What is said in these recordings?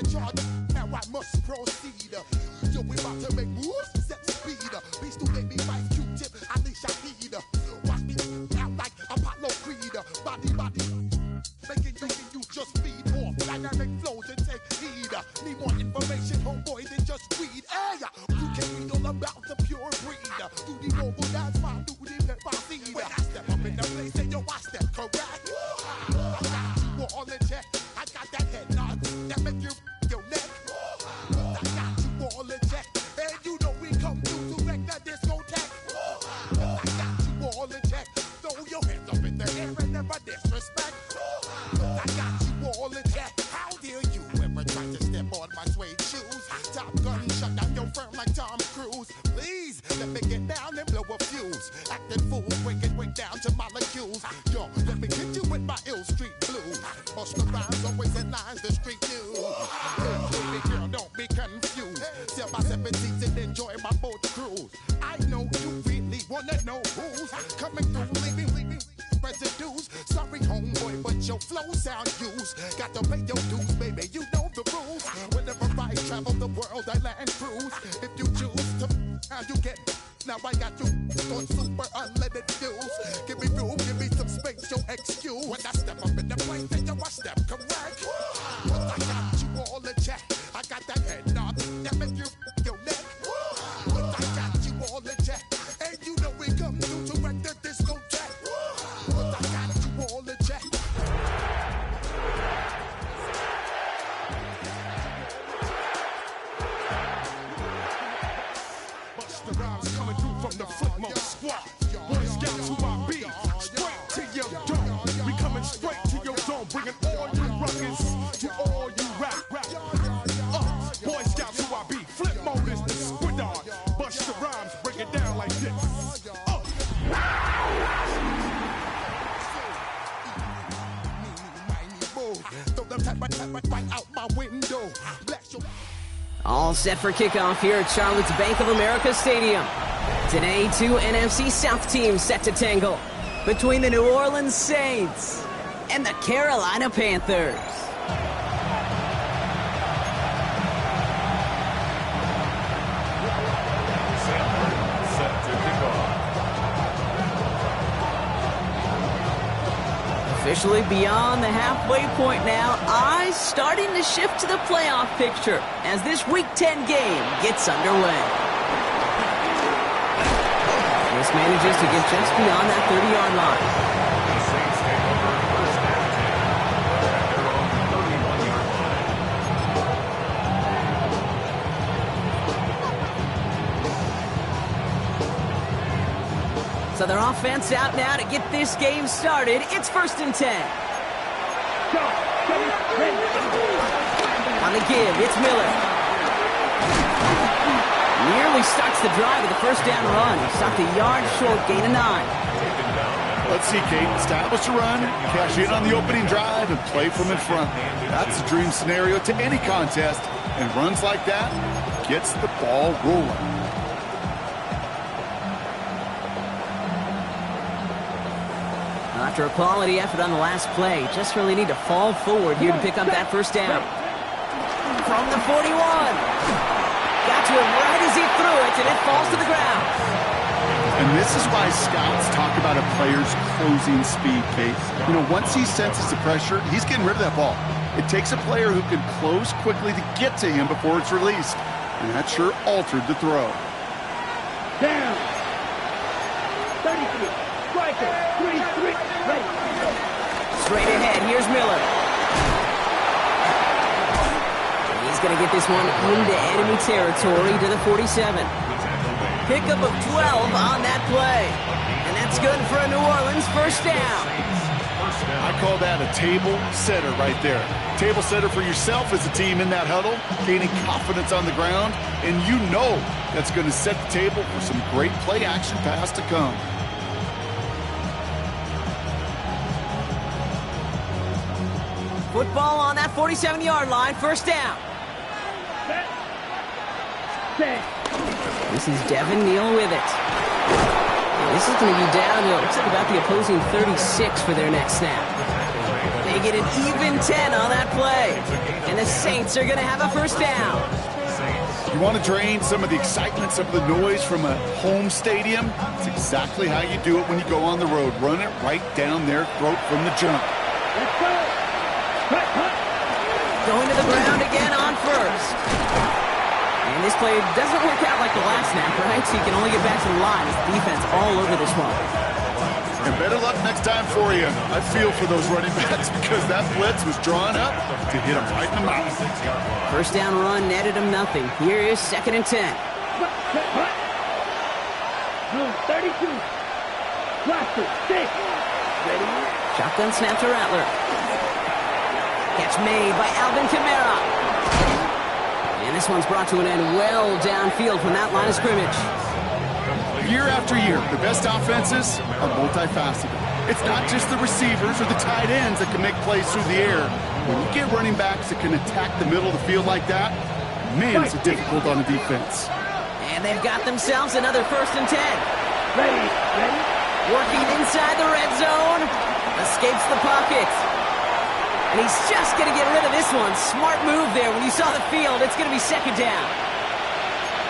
in charge. Now I must proceed. Yo, we about to make moves, set speed. Beast to make me fight Q-tip, unleash a heed. Watch me out like Apollo Creed. Body, making you just feed more dynamic flows and take heed. Need more information, homeboy, than just read. Hey, you can read all about the pure breed. Do the mobile dance, my do the pepper seed. When I step up in the place, and yo, I step correct. I got you all in check. I got that head nod that make you your neck. I got you all in check. And you know we come through to wreck that discotheque. I got you all in check. Throw your hands up in the air and never disrespect. I got you all in check. How dare you ever try to step on my suede shoes? Top Gun shut down your firm like Tom Cruise. Please let me get down and blow a fuse. Acting fool, breaking way down to molecules. Yo, let me hit you with my ill street blues. Busta Rhymes always in lines, the street news. Baby girl, don't be confused. Sell my 17s and enjoy my boat cruise. I know you really wanna know who's coming through, leaving residues. Sorry, homeboy, but your flow sound used. Got to pay your dues, baby, you know the rules. Whenever I travel the world, I land cruise. If you choose to, how you get. Now I got you on super unleaded fuels. Give me room, give me some space, your excuse. When I step up in the place, then yo, I step correct. But I got you all in check. I got that head nod that make you your neck. But I got you all in check. And you know we come through to wreck the discotheque. But I got you all in check. Busta Rhymes coming through from the footmost squad. Boy Scouts who I be, straight to your dome. We coming straight to your dome, bringing all you ruckus to all you rap. Boy Scouts who I be, flip mode is the squid dog. Busta Rhymes, break it down like this. All set for kickoff here at Charlotte's Bank of America Stadium. Today, two NFC South teams set to tangle between the New Orleans Saints and the Carolina Panthers. Officially beyond the halfway point now, eyes starting to shift to the playoff picture as this Week 10 game gets underway. This manages to get just beyond that 30-yard line. So their offense out now to get this game started. It's 1st and 10. On the give, it's Miller. Nearly starts the drive with a first down run. He stopped a yard short, gain of 9. Let's see, Kate. Establish a run, cash in on the opening drive, and play from in front. That's the dream scenario to any contest, and runs like that gets the ball rolling. After a quality effort on the last play, just really need to fall forward here to pick up that first down. From the 41. Got to him right as he threw it, and it falls to the ground. And this is why scouts talk about a player's closing speed, Kate. You know, once he senses the pressure, he's getting rid of that ball. It takes a player who can close quickly to get to him before it's released. And that sure altered the throw. Down. 33. Striker. 3-3. Ready. Straight ahead, here's Miller. He's going to get this one into enemy territory to the 47. Pickup of 12 on that play. And that's good for a New Orleans first down. I call that a table setter right there. Table setter for yourself as a team in that huddle, gaining confidence on the ground, and you know that's going to set the table for some great play action pass to come. Football on that 47-yard line, first down. This is Devin Neal with it. This is going to be down, looks like about the opposing 36 for their next snap. They get an even 10 on that play. And the Saints are going to have a first down. You want to drain some of the excitement, some of the noise from a home stadium? It's exactly how you do it when you go on the road. Run it right down their throat from the jump. Let's go. Cut, cut. Going to the ground again on first. And this play doesn't work out like the last snap, right? So you can only get back to the line as the defense all over this one. And better luck next time for you. I feel for those running backs because that blitz was drawn up to hit them right in the mouth. First down run netted them nothing. Here is 2nd and 10. Blue 32. Blaster 6. Ready? Shotgun snap to Rattler. Catch made by Alvin Kamara. And this one's brought to an end well downfield from that line of scrimmage. Year after year, the best offenses are multifaceted. It's not just the receivers or the tight ends that can make plays through the air. When you get running backs that can attack the middle of the field like that, man, it's difficult on the defense. And they've got themselves another 1st and 10. Ready? Ready? Working inside the red zone. Escapes the pocket. And he's just going to get rid of this one. Smart move there. When you saw the field, it's going to be 2nd down.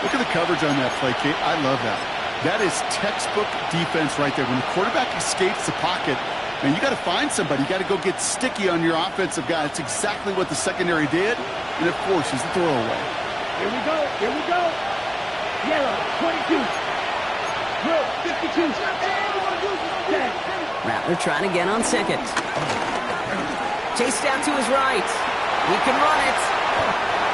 Look at the coverage on that play, Kate. I love that. That is textbook defense right there. When the quarterback escapes the pocket, man, you got to find somebody. You got to go get sticky on your offensive guy. It's exactly what the secondary did. And, of course, he's the throwaway. Here we go. Here we go. Yellow 22. Blue 52. Rattler trying again on 2nd. Chased out to his right. He can run it.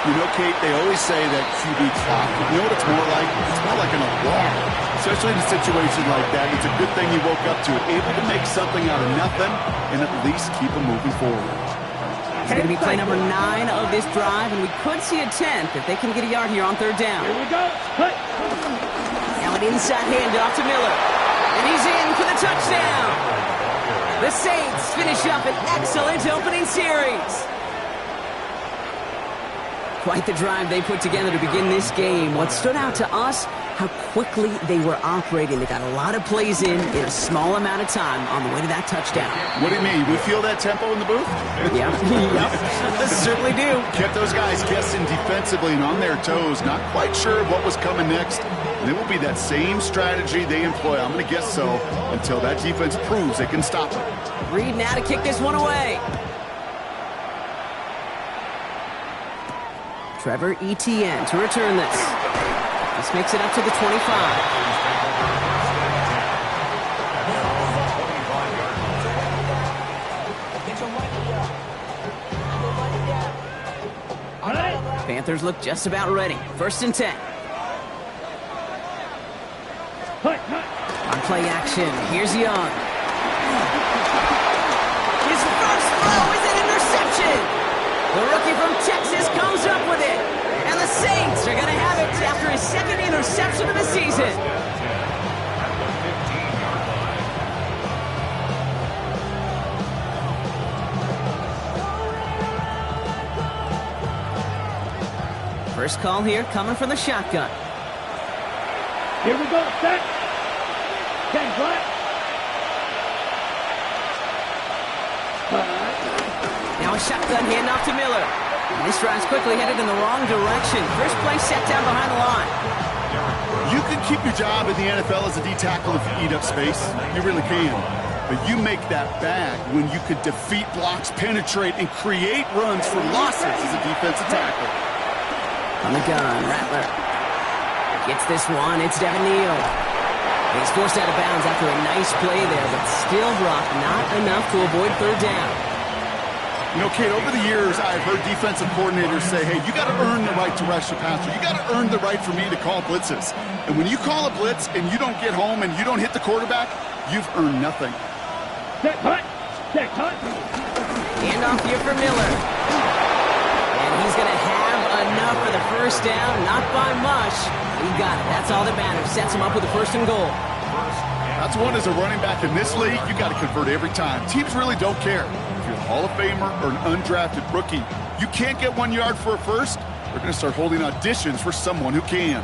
You know, Kate, they always say that QB clock. You know what it's more like? It's more like an alarm. Especially in a situation like that. It's a good thing he woke up to it. Able to make something out of nothing and at least keep him moving forward. It's going to be play number 9 of this drive, and we could see a 10th if they can get a yard here on 3rd down. Here we go. Cut. Now an inside handoff to Miller. And he's in for the touchdown. The Saints finish up an excellent opening series. Quite the drive they put together to begin this game. What stood out to us, how quickly they were operating. They got a lot of plays in a small amount of time on the way to that touchdown. What do you mean? We feel that tempo in the booth? Yeah, yep. Certainly do. Kept those guys guessing defensively and on their toes, not quite sure what was coming next. And it will be that same strategy they employ, I'm going to guess so, until that defense proves they can stop it. Reed now to kick this one away. Trevor Etienne to return this. This makes it up to the 25. Panthers look just about ready. 1st and 10. On play action, here's Young. His first throw is an interception. The rookie from Texas comes up with it. And the Saints are going to have it after his 2nd interception of the season. First call here coming from the shotgun. Here we go. Set. 10 flat. Now a shotgun handoff to Miller. And this drive's quickly headed in the wrong direction. First play set down behind the line. You can keep your job in the NFL as a D tackle if you eat up space. You really can. But you make that bad when you could defeat blocks, penetrate, and create runs for losses as a defensive tackle. On the gun, Rattler gets this one. It's Devin Neal. He's forced out of bounds after a nice play there, but still, Brock, not enough to avoid 3rd down. You know, Kate, over the years, I've heard defensive coordinators say, hey, you got to earn the right to rush the passer. You got to earn the right for me to call blitzes. And when you call a blitz and you don't get home and you don't hit the quarterback, you've earned nothing. Set cut. Set cut. Handoff here for Miller. And he's going to have enough for the first down. Not by much. He got it. That's all that matters. Sets him up with a 1st and goal. That's one as a running back in this league, you got to convert every time. Teams really don't care. If you're a Hall of Famer or an undrafted rookie, you can't get 1 yard for a first, they're going to start holding auditions for someone who can.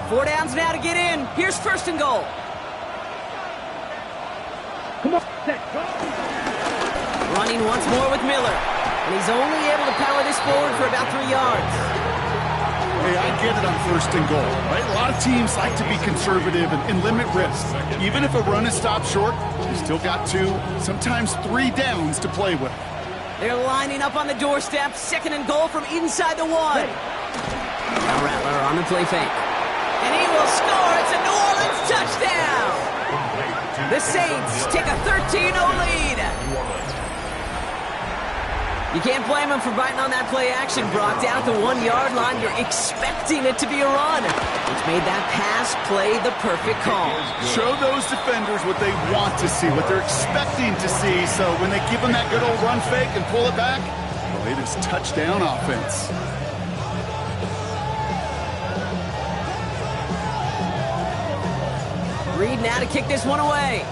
Four downs now to get in. Here's 1st and goal. Come on, set, go. Running once more with Miller. And he's only able to power this forward for about 3 yards. Hey, I get it on 1st and goal, right? A lot of teams like to be conservative and limit risk. Even if a run is stopped short, you still got 2, sometimes 3 downs to play with. They're lining up on the doorstep. 2nd and goal from inside the 1. Now Rattler on the play fake. And he will score. It's a New Orleans touchdown. The Saints take a 13-0 lead. You can't blame him for biting on that play action, Brock. Down at the 1-yard line, you're expecting it to be a run. Which made that pass play the perfect call. Show those defenders what they want to see, what they're expecting to see. So when they give them that good old run fake and pull it back, well, it is touchdown offense. Reed now to kick this one away.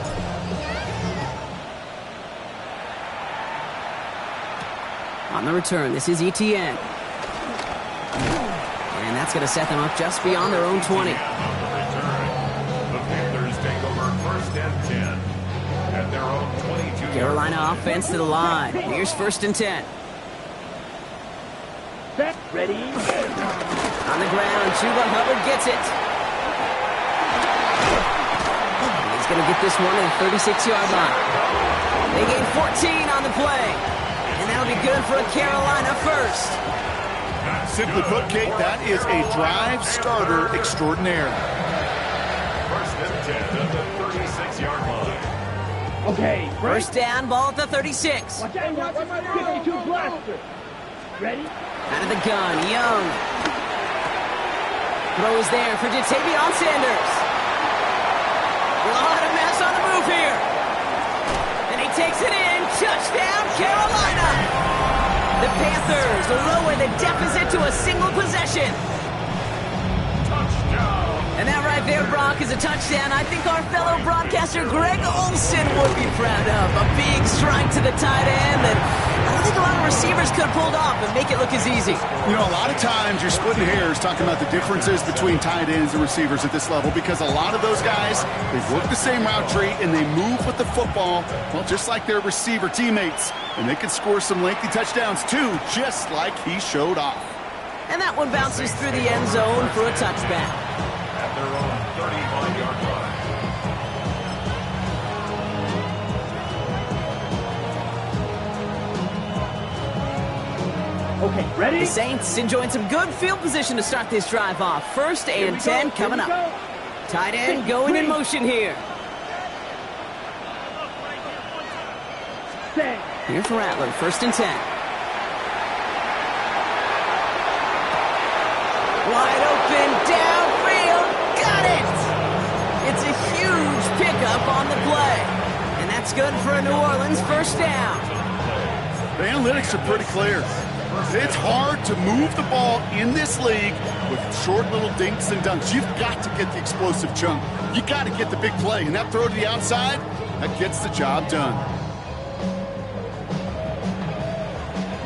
On the return, this is Etienne. And that's going to set them up just beyond their own 20. The Panthers take over 1st and 10 at their own 22. Carolina offense to the line. Here's 1st and 10. Set, ready. On the ground, Chuba Hubbard gets it. And he's going to get this one at the 36-yard line. They gain 14 on the play. And that'll be good for a Carolina first. Simply put, Kate, that is a drive starter extraordinaire. 1st and 10 at the 36-yard line. Okay, First down, ball at the 36. watch out, 52 blaster. Ready? Out of the gun, Young. Throws there for Jatavion Sanders. A lot of mess on the move here. And he takes it in. Touchdown, Carolina. The Panthers lower the deficit to a single possession. Touchdown. And that right there, Brock, is a touchdown I think our fellow broadcaster Greg Olsen would be proud of. A big strike to the tight end that I don't think a lot of receivers could have pulled off and make it look as easy. You know, a lot of times you're splitting hairs talking about the differences between tight ends and receivers at this level because a lot of those guys, they work the same route tree and they move with the football, well, just like their receiver teammates. And they can score some lengthy touchdowns too, just like he showed off. And that one bounces through the end zone for a touchback. At their own 35-yard line. Okay, ready? The Saints enjoying some good field position to start this drive off. 1st and 10 coming up. Tight end going in motion here. Set. Here's Rattler, 1st and 10. Wide open, downfield, got it! It's a huge pickup on the play. And that's good for a New Orleans first down. The analytics are pretty clear. It's hard to move the ball in this league with short little dinks and dunks. You've got to get the explosive chunk. You got to get the big play. And that throw to the outside, that gets the job done.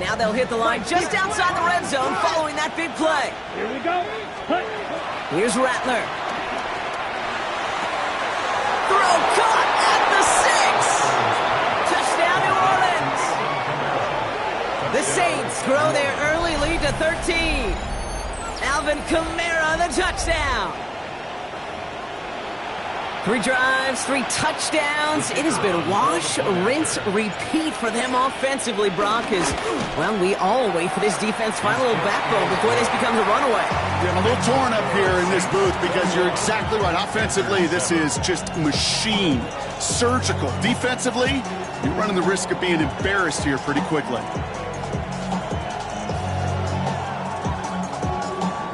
Now they'll hit the line just outside the red zone following that big play. Here we go. Hut. Here's Rattler. Throw caught at the 6. Touchdown, New Orleans. The Saints grow their early lead to 13. Alvin Kamara, the touchdown. 3 drives, 3 touchdowns. It has been wash, rinse, repeat for them offensively, Brock, as, well, we all wait for this defense to find a little backbone before this becomes a runaway. Yeah, I'm a little torn up here in this booth because you're exactly right. Offensively, this is just machine, surgical. Defensively, you're running the risk of being embarrassed here pretty quickly.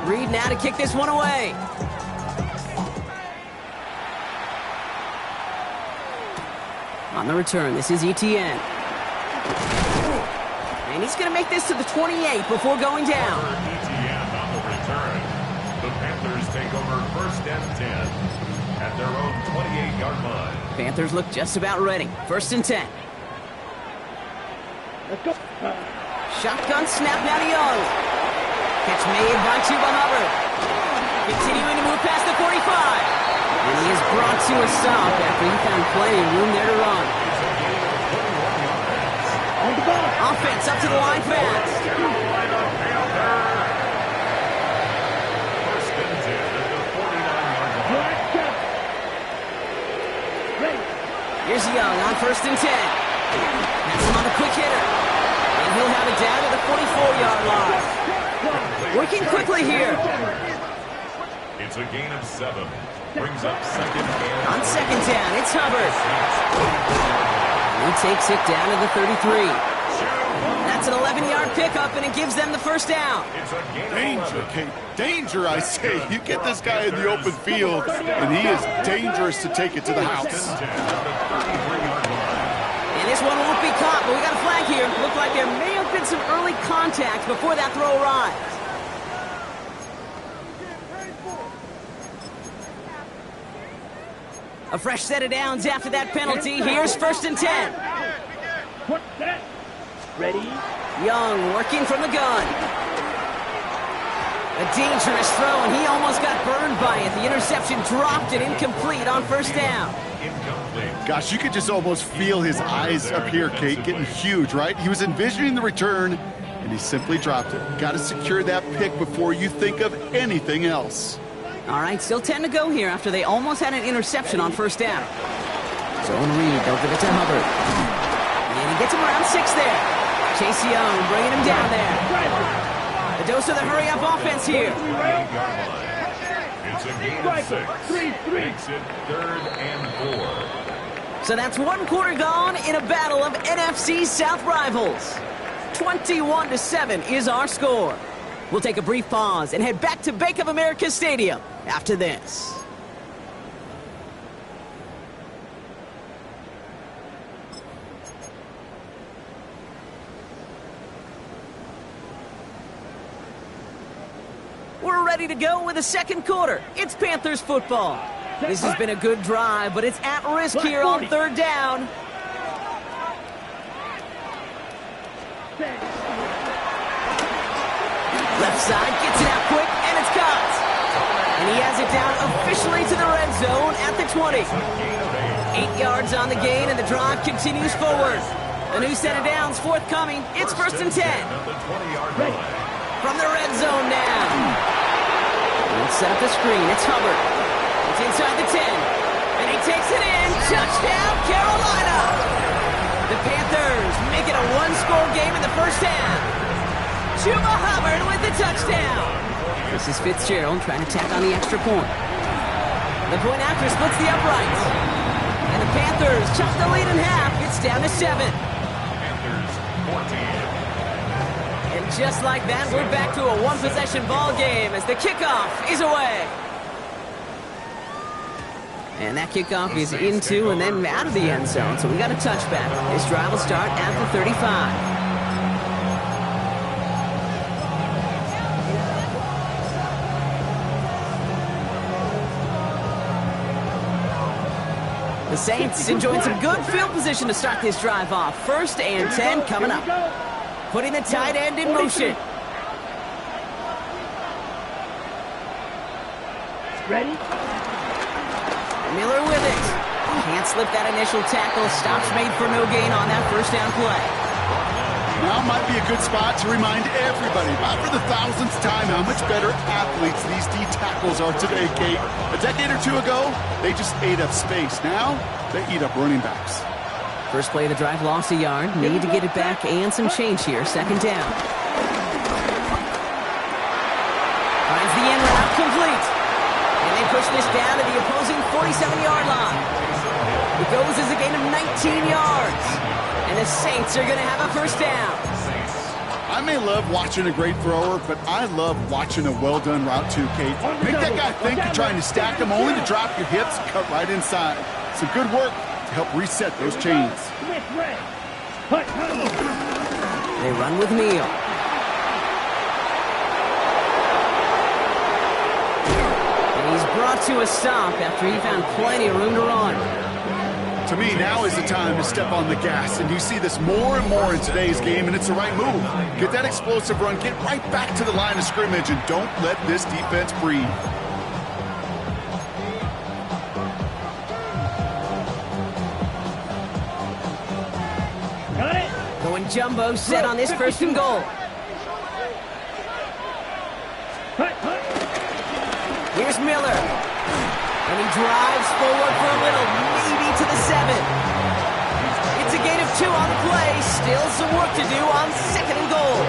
Reed now to kick this one away. On the return, this is Etienne. And he's going to make this to the 28 before going down. Etienne on the return. The Panthers take over 1st and 10 at their own 28-yard line. Panthers look just about ready. 1st and 10. Let's go. Shotgun snap now to Young. Catch made by Chuba Hubbard. Continuing to move past the 45. And he is brought to a stop after he found plenty of room there to run. offense up to the line fast. First and 10 at the 49-yard line. Here's Young on first and 10. That's him on the quick hitter. And he'll have it down to the 44-yard line. Working quickly here. It's a gain of 7. Brings up second and On second down, it's Hubbard. He takes it down to the 33. That's an 11-yard pickup, and it gives them the first down. It's a gain of Danger, 11. Kate. Danger, I say. You get this guy in the open field, and he is dangerous to take it to the house. 10 at the 33-yard line. And this one won't be caught, but we got a flag here. Looked like there may have been some early contact before that throw arrived. A fresh set of downs after that penalty. Here's first and 10. Ready? Young working from the gun. A dangerous throw, and he almost got burned by it. The interception dropped it incomplete on first down. Incomplete. Gosh, you could just almost feel his eyes up here, Kate, getting huge, right? He was envisioning the return, and he simply dropped it. Got to secure that pick before you think of anything else. All right, still 10 to go here after they almost had an interception on first down. Zone read, they'll give it to Hubbard. And he gets him around 6 there. Chase Young bringing him down there. A dose of the hurry-up offense here. 38-yard line. It's a gain of 6. Makes it 3rd and 4. So that's one quarter gone in a battle of NFC South rivals. 21-7 is our score. We'll take a brief pause and head back to Bank of America Stadium after this. We're ready to go with the second quarter. It's Panthers football. This has been a good drive, but it's at risk here on third down. Left side gets it out quick, and it's caught. And he has it down officially to the red zone at the 20. 8 yards on the gain, and the drive continues forward. A new set of downs forthcoming. It's first and 10. At the 20-yard line. From the red zone now. Let's set up the screen. It's Hubbard. It's inside the 10. And he takes it in. Touchdown, Carolina. The Panthers make it a one-score game in the first half. Chuba Hubbard with the touchdown. This is Fitzgerald trying to tack on the extra point. The point after splits the uprights. And the Panthers chop the lead in half. It's down to 7. Panthers 14. And just like that, we're back to a one-possession ball game as the kickoff is away. And that kickoff is into and then out of the end zone, so we got a touchback. This drive will start at the 35. The Saints enjoying some good field position to start this drive off. First and 10 coming up. Putting the tight end in motion. Ready? Miller with it. Can't slip that initial tackle. Stops made for no gain on that first down play. Now might be a good spot to remind everybody, about for the thousandth time, how much better athletes these D tackles are today, Kate. A decade or two ago, they just ate up space. Now, they eat up running backs. First play of the drive, lost a yard. Need to get it back and some change here. Second down. Finds the end route complete. And they push this down to the opposing 47-yard line. It goes as a gain of 19 yards. And the Saints are going to have a first down. I may love watching a great thrower, but I love watching a well-done route too, Kate. Make that guy think you're trying to stack them only to drop your hips and cut right inside. Some good work to help reset those chains. They run with Neal. And he's brought to a stop after he found plenty of room to run. To me, now is the time to step on the gas, and you see this more and more in today's game, and it's the right move. Get that explosive run, get right back to the line of scrimmage, and don't let this defense breathe. jumbo set on this first and goal. Here's Miller. And he drives forward for a little, maybe to the 7. It's a gain of 2 on the play. Still some work to do on second and goal.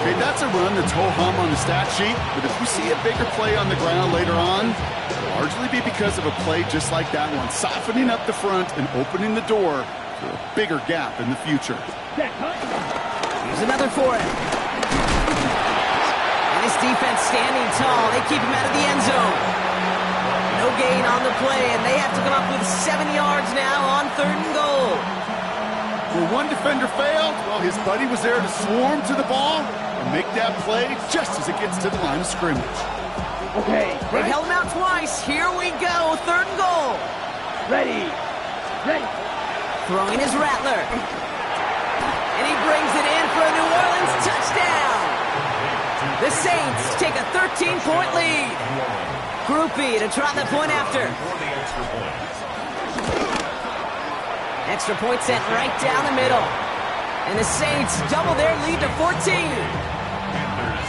Okay, that's a run that's ho-hum on the stat sheet, but if you see a bigger play on the ground later on, it'll largely be because of a play just like that one, softening up the front and opening the door for a bigger gap in the future. Here's another for him. And his defense standing tall. They keep him out of the end zone. No gain on the play, and they have to come up with 7 yards now on third and goal. Where one defender failed, well, his buddy was there to swarm to the ball and make that play just as it gets to the line of scrimmage. Okay, They held him out twice. Here we go, third and goal. ready. Ready. Throwing his Rattler. And he brings it in for a New Orleans touchdown. The Saints take a 13-point lead. Groupie to try the point after. For the extra point. Extra point sent right down the middle. And the Saints double their lead to 14. Panthers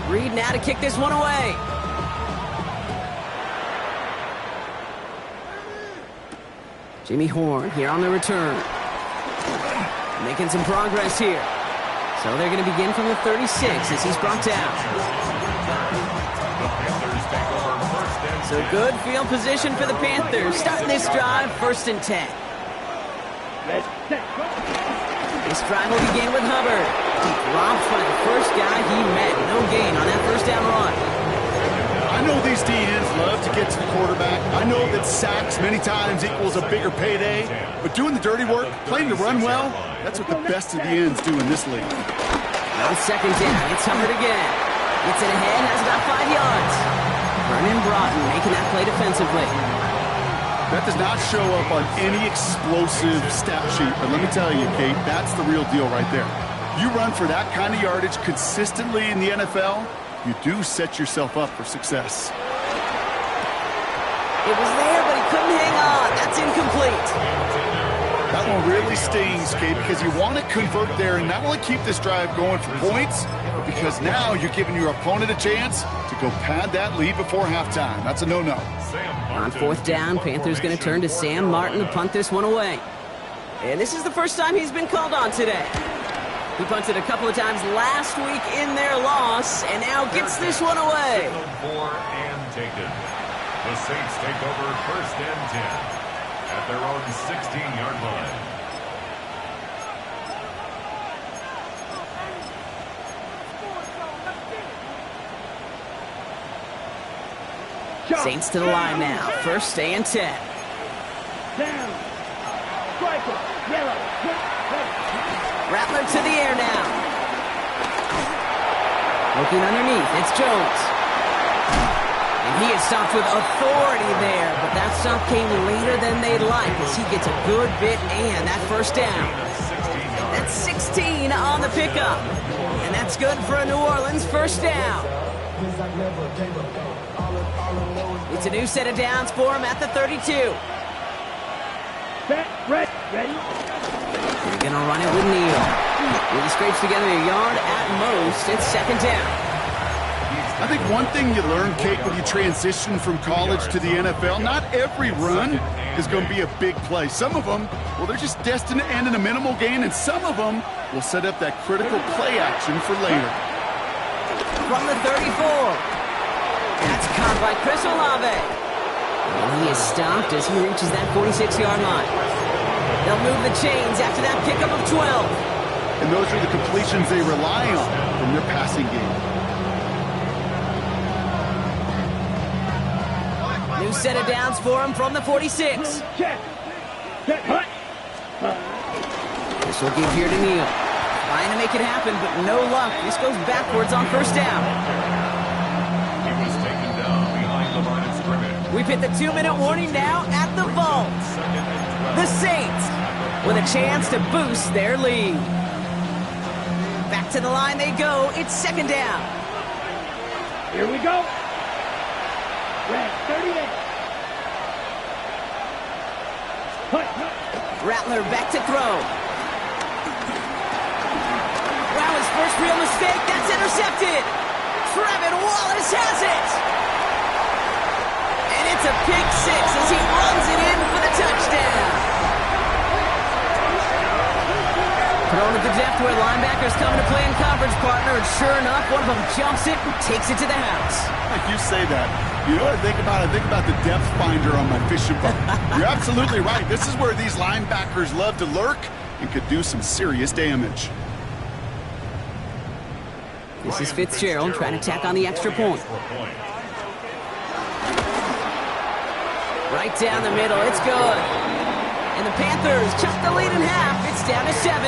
14. Reed now to kick this one away. Jimmy Horn here on the return. Making some progress here. So they're going to begin from the 36 as he's brought down. The Panthers take over first and So good field position for the Panthers. Starting this drive, 1st and 10. Ready, set, go. This drive will begin with Hubbard. He drops by the first guy he met. No gain on that first down run. I know these DNs love to get to the quarterback. I know that sacks many times equals a bigger payday, but doing the dirty work, playing to run well, that's what the best of the ends do in this league. No second down. It's Hubbard again. Gets it ahead, has about 5 yards. Vernon Broughton making that play defensively. That does not show up on any explosive stat sheet, but let me tell you, Kate, that's the real deal right there. You run for that kind of yardage consistently in the NFL, you do set yourself up for success. It was there, but he couldn't hang on. That's incomplete. That one really stings, Kate, because you want to convert there and not only keep this drive going for points, but because now you're giving your opponent a chance to go pad that lead before halftime. That's a no-no. On 4th down, Panthers going to turn to Sam Martin to punt this one away. And this is the first time he's been called on today. He punted a couple of times last week in their loss, and now gets this one away. For and taken. The Saints take over first and 10 at their own 16-yard line. Saints to the line now. 1st and 10. Down. Striker. Yellow. Ready. Rattler to the air now. Looking underneath, it's Jones. And he is stopped with authority there, but that stop came later than they'd like as he gets a good bit and that first down. That's 16 on the pickup. And that's good for a New Orleans first down. It's a new set of downs for him at the 32. Set. Ready. Ready. They're going to run it with Neal. He scrapes together a yard at most. It's 2nd down. I think one thing you learn, Kate, when you transition from college to the NFL, not every run is going to be a big play. Some of them, well, they're just destined to end in a minimal gain, and some of them will set up that critical play action for later. From the 34. That's caught by Chris Olave. And he is stopped as he reaches that 46-yard line. They'll move the chains after that pickup of 12. And those are the completions they rely on from their passing game. New set of downs for him from the 46. Check. Set. Hut. This will give here to Neal. Trying to make it happen, but no luck. This goes backwards on 1st down. He was taken down behind the line of scrimmage. We've hit the 2-minute warning now at the vault. The Saints with a chance to boost their lead. Back to the line they go. It's 2nd down. Here we go. Red 38. Hut. Rattler back to throw. Wow, his first real mistake. That's intercepted. Trevin Wallace has it. And it's a pick six as he runs it in for the touchdown. Thrown at the depth where linebackers coming to play in coverage, partner, and sure enough, one of them jumps it and takes it to the house. You say that. You know what I think about? I think about the depth finder on my fishing boat. You're absolutely right. This is where these linebackers love to lurk and could do some serious damage. This is Fitzgerald trying to tack on the extra point. Right down the middle, it's good. And the Panthers cut the lead in half. It's down to 7.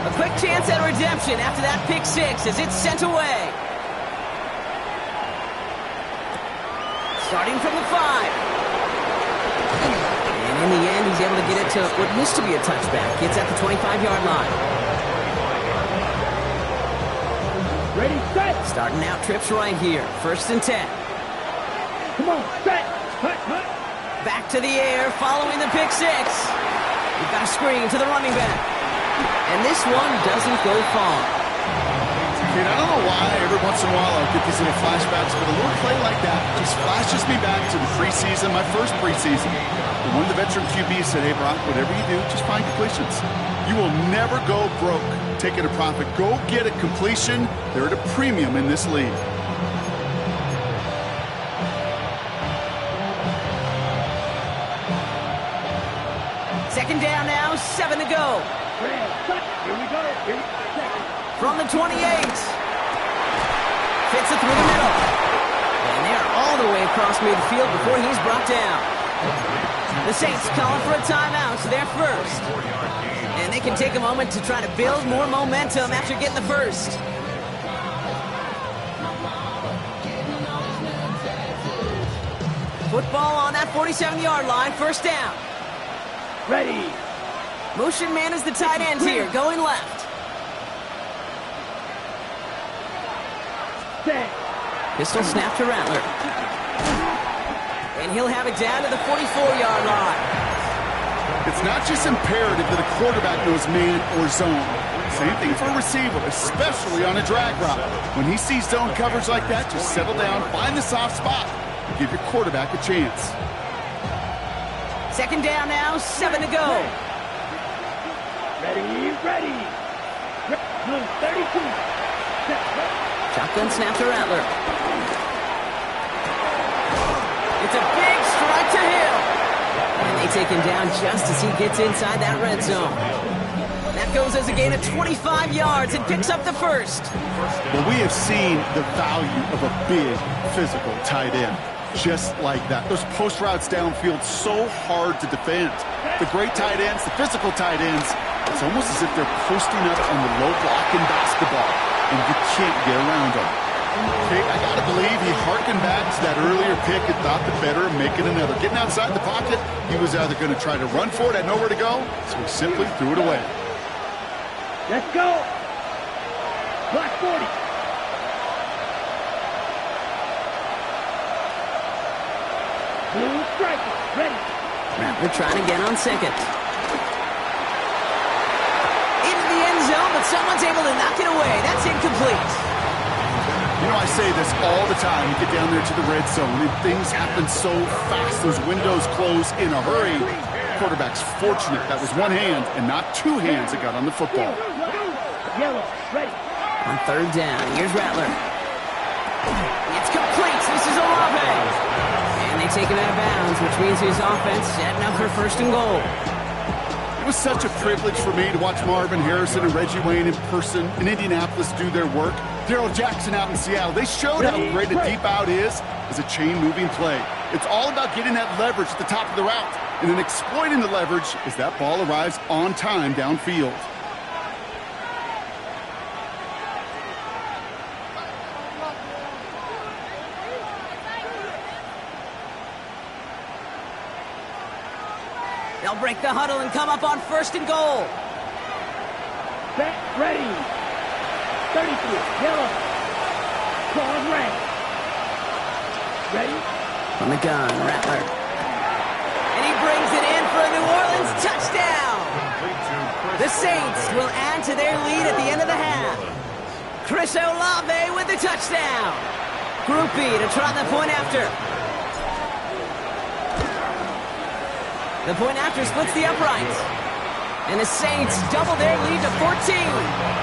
A quick chance at redemption after that pick six as it's sent away. Starting from the 5. And in the end, he's able to get it to what used to be a touchback. Gets at the 25-yard line. Ready, set. Starting out trips right here. 1st and 10. Come on, set. Hut, hut. Back to the air following the pick six. We've got a screen to the running back. And this one doesn't go far. Kid, I don't know why every once in a while I'll get these little flashbacks, but a little play like that just flashes me back to the preseason, my first preseason. And one of the veteran QBs said, hey, Brock, whatever you do, just find completions. You will never go broke taking a profit. Go get a completion. They're at a premium in this league. Second down now, 7 to go. Here we go. From the 28. Fits it through the middle. And they're all the way across midfield before he's brought down. The Saints calling for a timeout, so they're first. And they can take a moment to try to build more momentum after getting the first. Football on that 47-yard line, 1st down. Ready. Motion man is the tight end here, going left. Set. Pistol snap to Rattler. And he'll have it down to the 44-yard line. It's not just imperative that a quarterback knows man or zone. Same thing for a receiver, especially on a drag route. When he sees zone coverage like that, just settle down, find the soft spot, and give your quarterback a chance. Second down now, 7 to go. Ready. Blue 32. Set. Shotgun snap to Rattler. It's a big strike to Hill. And they take him down just as he gets inside that red zone. That goes as a gain of 25 yards and picks up the first. Well, we have seen the value of a big physical tight end. Just like that. Those post routes downfield, so hard to defend. The great tight ends, the physical tight ends, it's almost as if they're posting up on the low block in basketball, and you can't get around them. Okay, I got to believe he harkened back to that earlier pick and thought the better of making another. Getting outside the pocket, he was either going to try to run for it, had nowhere to go, so he simply threw it away. Let's go. Block 40. Blue striker, ready. Rattler trying again on 2nd. Into the end zone, but someone's able to knock it away. That's incomplete. You know, I say this all the time. You get down there to the red zone, and things happen so fast. Those windows close in a hurry. Quarterback's fortunate that was one hand and not two hands that got on the football. Yellow, ready. On 3rd down, here's Rattler. It's complete. This is Olave. And they take him out of bounds, which means his offense setting up for 1st and goal. It was such a privilege for me to watch Marvin Harrison and Reggie Wayne in person in Indianapolis do their work. Darrell Jackson out in Seattle. They showed how great a deep out is as a chain-moving play. It's all about getting that leverage at the top of the route and then exploiting the leverage as that ball arrives on time downfield. They'll break the huddle and come up on 1st and goal. Set, ready. 33, yellow. Claws red. Ready. From the gun, Rattler. And he brings it in for a New Orleans touchdown. The Saints will add to their lead at the end of the half. Chris Olave with the touchdown. Groupie to try the point after. The point after splits the uprights. And the Saints double their lead to 14.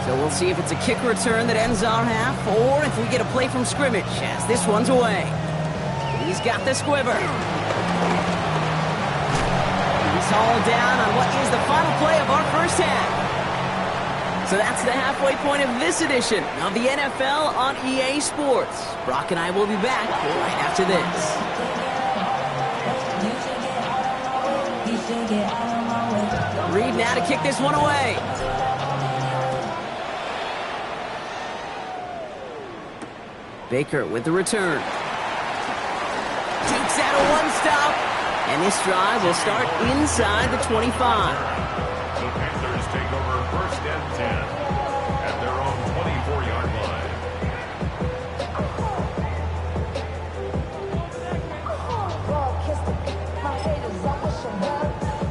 So we'll see if it's a kick return that ends our half, or if we get a play from scrimmage, as this one's away. He's got the squiver. He's hauled down on what is the final play of our first half. So that's the halfway point of this edition of the NFL on EA Sports. Brock and I will be back right after this. Reed now to kick this one away. Baker with the return. Takes out a one-stop. And this drive will start inside the 25. The Panthers take over first and 10 at their own 24-yard line.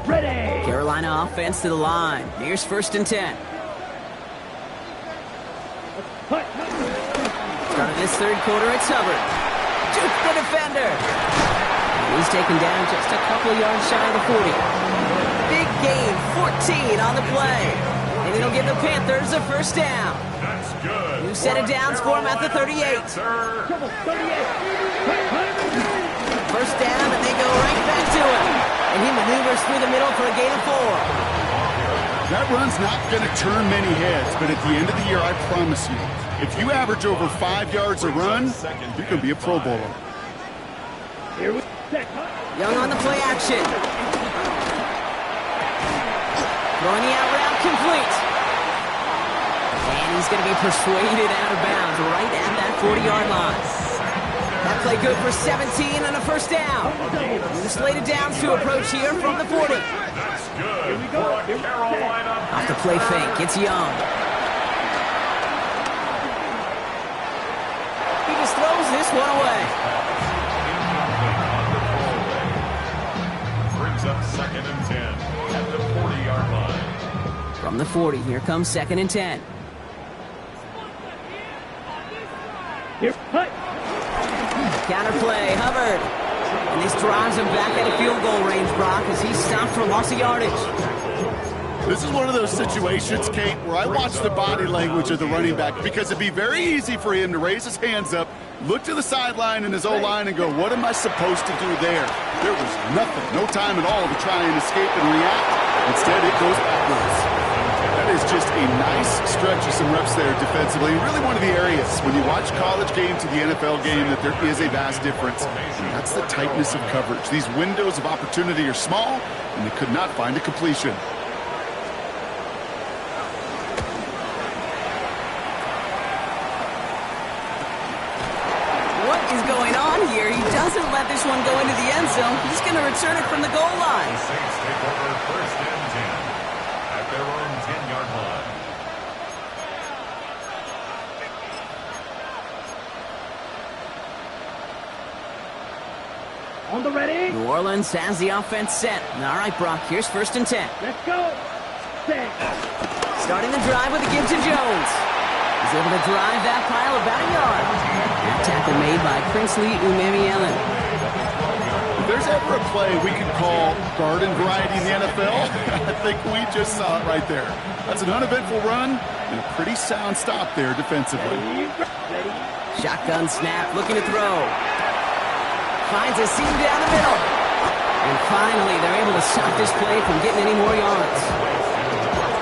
Ready. Carolina offense to the line. Here's first and 10. Start of this third quarter, it's Hubbard. Juke the defender. And he's taken down just a couple yards shy of the 40. Big gain, 14 on the play. And it'll give the Panthers a first down. That's good. New set of downs for him at the 38. First down, and they go right back to him. And he maneuvers through the middle for a gain of 4. That run's not going to turn many heads, but at the end of the year, I promise you, if you average over 5 yards a run, you can be a Pro Bowler. Young on the play action. Throwing the out route complete. And he's going to be persuaded out of bounds right at that 40-yard line. That play good for 17 and a first down. The slated downs to approach here from the 40. That's good for a Carolina. Off the play fake, it's Young. He just throws this one away. Brings up second and 10 at the 40-yard line. From the 40, here comes second and 10. Here, cut. Counterplay, Hubbard. And this drives him back at a field goal range, Brock, as he's stopped for loss of yardage. This is one of those situations, Kate, where I watch the body language of the running back because it'd be very easy for him to raise his hands up, look to the sideline in his O-line and go, what am I supposed to do there? There was nothing, no time at all to try and escape and react. Instead, it goes backwards. That is just a nice stretch of some reps there defensively. Really one of the areas when you watch college game to the NFL game that there is a vast difference. And that's the tightness of coverage. These windows of opportunity are small, and they could not find a completion. What is going on here? He doesn't let this one go into the end zone. He's going to return it from the goal line. The Saints take over first and 10 at their own 10-yard line. On the ready. New Orleans has the offense set. All right, Brock, here's first and 10. Let's go. Set. Starting the drive with a give to Jones. He's able to drive that pile about a yard. That tackle made by Princely Umamielen. If there's ever a play we could call garden variety in the NFL, I think we just saw it right there. That's an uneventful run and a pretty sound stop there defensively. Ready. Shotgun snap, looking to throw. Finds a seam down the middle. And finally, they're able to stop this play from getting any more yards.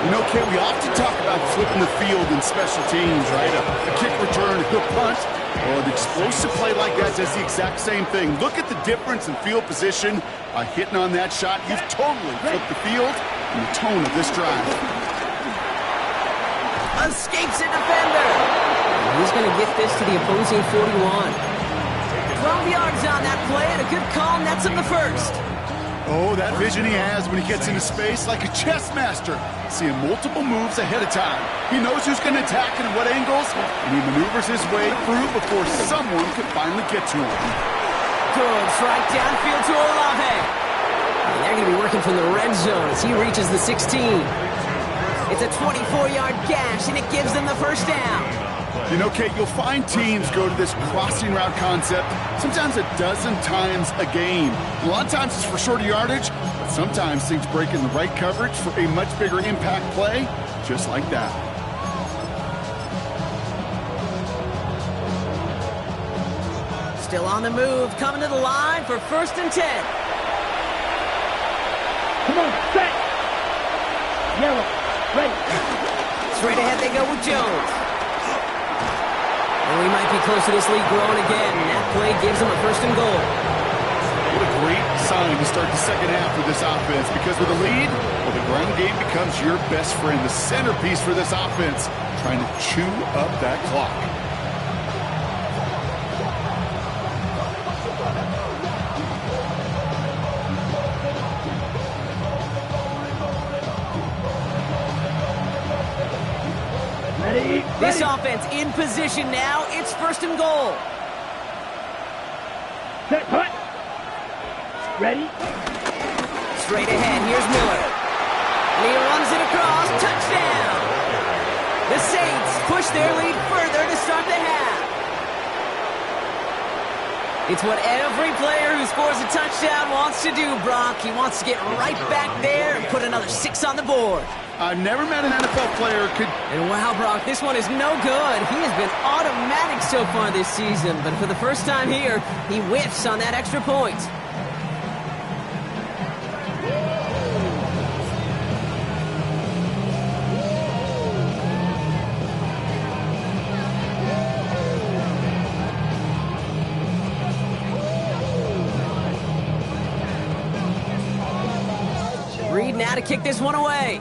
You know, Kate, we often talk about flipping the field in special teams, right? A kick return, a good punt. Well, an explosive play like that does the exact same thing. Look at the difference in field position by hitting on that shot. You've totally flipped the field and the tone of this drive. Escapes a defender. And he's going to get this to the opposing 41. 12 yards on that play, and a good call nets him the first. Oh, that vision he has when he gets into space, like a chess master, seeing multiple moves ahead of time. He knows who's going to attack and at what angles, and he maneuvers his way through before someone can finally get to him. Good strike downfield to Olave. And they're going to be working from the red zone as he reaches the 16. It's a 24-yard gash, and it gives them the first down. You know, Kate, you'll find teams go to this crossing route concept sometimes a dozen times a game. A lot of times it's for shorter yardage, but sometimes things break in the right coverage for a much bigger impact play, just like that. Still on the move, coming to the line for 1st and 10. Come on, set. Yellow, ready. Straight ahead they go with Jones. And we might be close to this lead growing again. That play gives them a 1st and goal. What a great sign to start the second half with this offense, because with a lead, well, the ground game becomes your best friend, the centerpiece for this offense, trying to chew up that clock. This offense in position now. It's 1st and goal. Set, cut. Ready. Straight ahead, here's Miller. And he runs it across. Touchdown! The Saints push their lead further to start the half. It's what every player who scores a touchdown wants to do, Brock. He wants to get right back there and put another 6 on the board. I've never met an NFL player who could... And wow, Brock, this one is no good. He has been automatic so far this season, but for the first time here, he whiffs on that extra point. Reed now to kick this one away.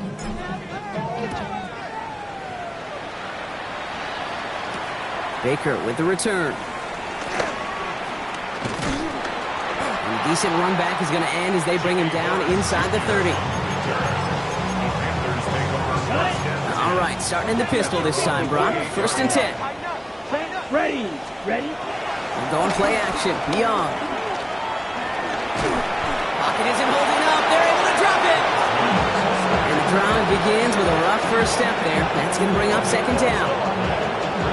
Baker with the return. And a decent run back is going to end as they bring him down inside the 30. All right, starting in the pistol this time, Brock. 1st and 10. Ready. Ready. We're going play action. Young. Pocket isn't holding up. They're able to drop it. And the drive begins with a rough first step there. That's going to bring up 2nd down.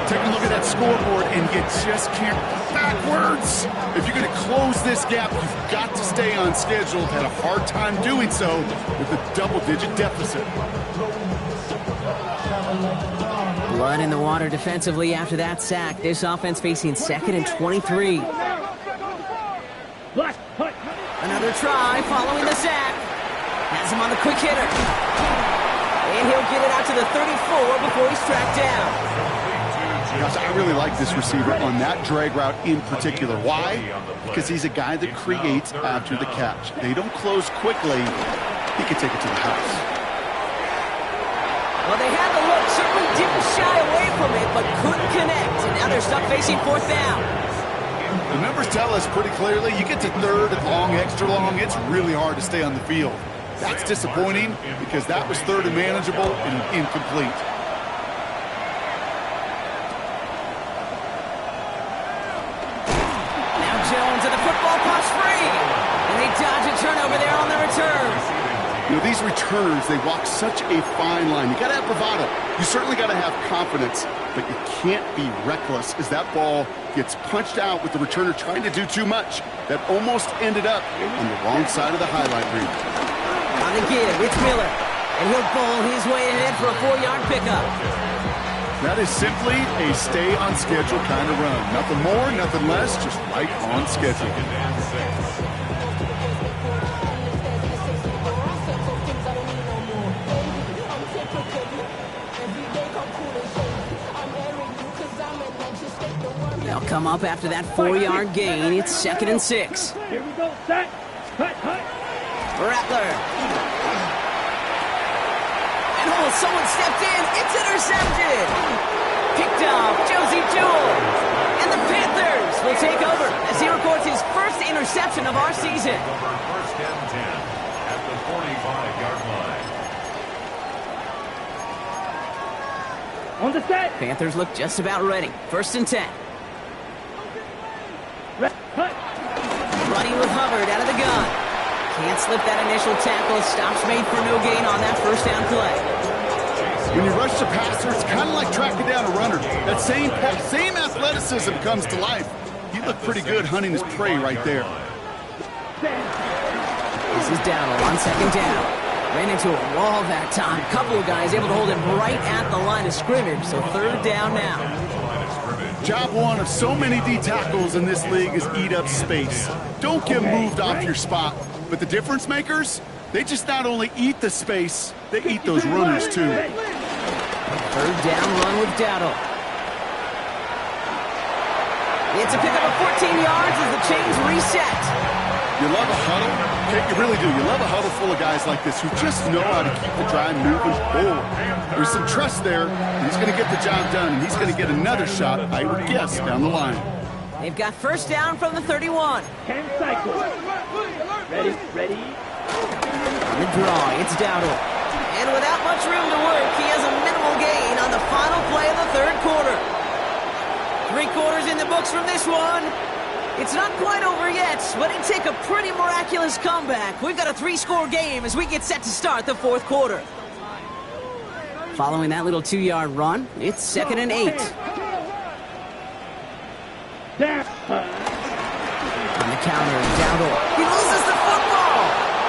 Take a look at that scoreboard, and you just can't backwards. If you're going to close this gap, you've got to stay on schedule. Had a hard time doing so with a double-digit deficit. Blood in the water defensively after that sack. This offense facing 2nd and 23. Another try following the sack. Has him on the quick hitter. And he'll get it out to the 34 before he's tracked down. Gosh, I really like this receiver on that drag route in particular. Why? Because he's a guy that creates after the catch. They don't close quickly. He can take it to the house. Well, they had the look. Certainly didn't shy away from it, but couldn't connect. And now they're stuck facing 4th down. The numbers tell us pretty clearly, you get to 3rd and long, extra long, it's really hard to stay on the field. That's disappointing because that was 3rd and manageable and incomplete. Jones and the football pops free. And they dodge a turnover there on the return. You know, these returners, they walk such a fine line. You got to have bravado. You certainly got to have confidence, but you can't be reckless as that ball gets punched out with the returner trying to do too much. That almost ended up on the wrong side of the highlight reel. On the give, it's Miller. And he'll bowl his way ahead for a 4-yard pickup. That is simply a stay-on-schedule kind of run. Nothing more, nothing less, just right on schedule. They'll come up after that 4-yard gain. It's 2nd and 6. Here we go, set, cut. Rattler. And someone stepped in. It's intercepted. Picked off Josie Jewell. And the Panthers Panthers will take over as he records his first interception of our season. Over first and 10 at the 45-yard line. On the set. Panthers look just about ready. First and 10. Cut. Running with Hubbard out of the gun. Can't slip that initial tackle. Stops made for no gain on that first down play. When you rush the passer, it's kind of like tracking down a runner. That same athleticism comes to life. He looked pretty good hunting his prey right there. This is Dowdle on second down. Ran into a wall that time. Couple of guys able to hold him right at the line of scrimmage. So third down now. Job one of so many D tackles in this league is eat up space. Don't get moved off your spot. But the difference makers, they just not only eat the space, they eat those runners too. Third down run with Dowdle. It's a pickup of 14 yards as the chains reset. You love a huddle? Okay, you really do. You love a huddle full of guys like this who just know how to keep the drive moving forward. There's some trust there. He's going to get the job done, and he's going to get another shot, I would guess, down the line. They've got first down from the 31. 10 cycles. Ready. On the draw, it's Dowdle. And without much room to work, he has a minimal gain on the final play of the third quarter. 3 quarters in the books from this one. It's not quite over yet, but it'd take a pretty miraculous comeback. We've got a 3-score game as we get set to start the fourth quarter. Following that little 2-yard run, it's second and 8. On the counter, Dowdle. He loses the football,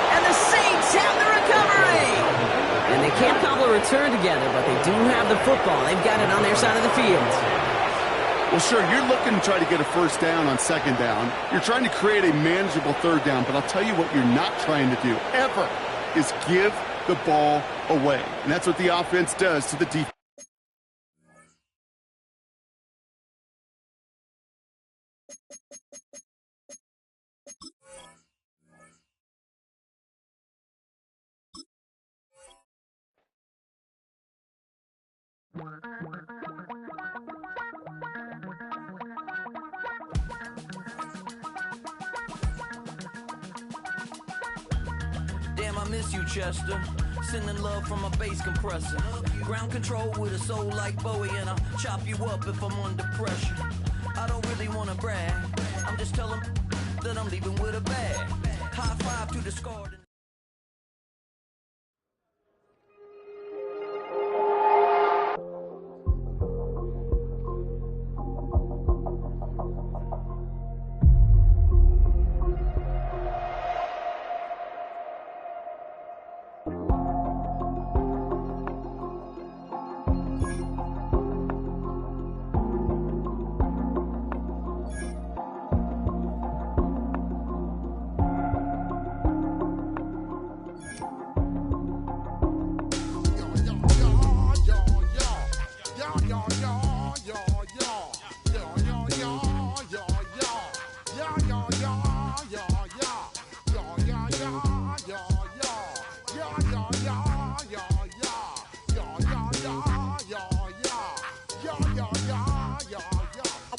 and the Saints have the recovery. And they can't cobble a return together, but they do have the football. They've got it on their side of the field. Well, sure, you're looking to try to get a first down on second down. You're trying to create a manageable third down, but I'll tell you what you're not trying to do, ever, is give the ball away. And that's what the offense does to the defense. Damn, I miss you, Chester. Sending love from a bass compressor. Ground control with a soul like Bowie, and I'll chop you up if I'm under pressure. I don't really want to brag. I'm just telling that I'm leaving with a bag. High five to the scar.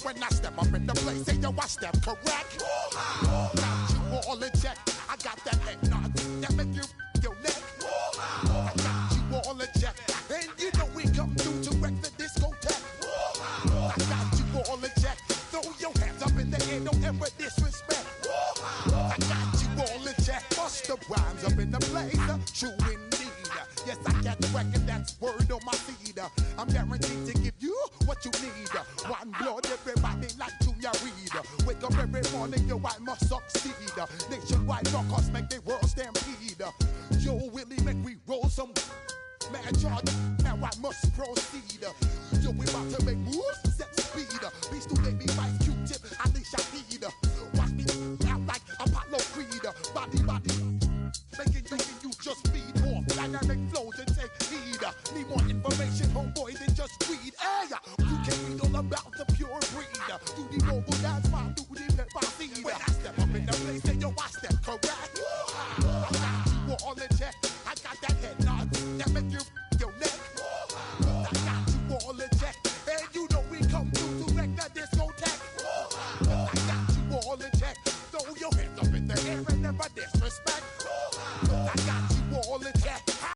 When I step up in the place, say yo, I step correct. Got you all in check. I got that head nod that make you your neck. I got you all in check, and you know we come through to wreck the discotheque. I got you all in check. Throw your hands up in the air, don't ever disrespect. I got you all in check. Bust the rhymes up in the place, true indeed. Yes, I got the record, that's word on my feed. I'm guaranteed to give you what you need. One blood, everybody like Junior Reed. Wake up every morning, yo, I must succeed. Nationwide rockers make the world stampede. Yo, Willie, make we roll some mad charge. Now I must proceed. Yo, we about to make moves, set speed. These two baby fight Q-tip, Alicia Heed. Watch me out like Apollo Creed. Body, making you just feed off dynamic flows and take heed. Need more information, homeboy, than just read. Hey,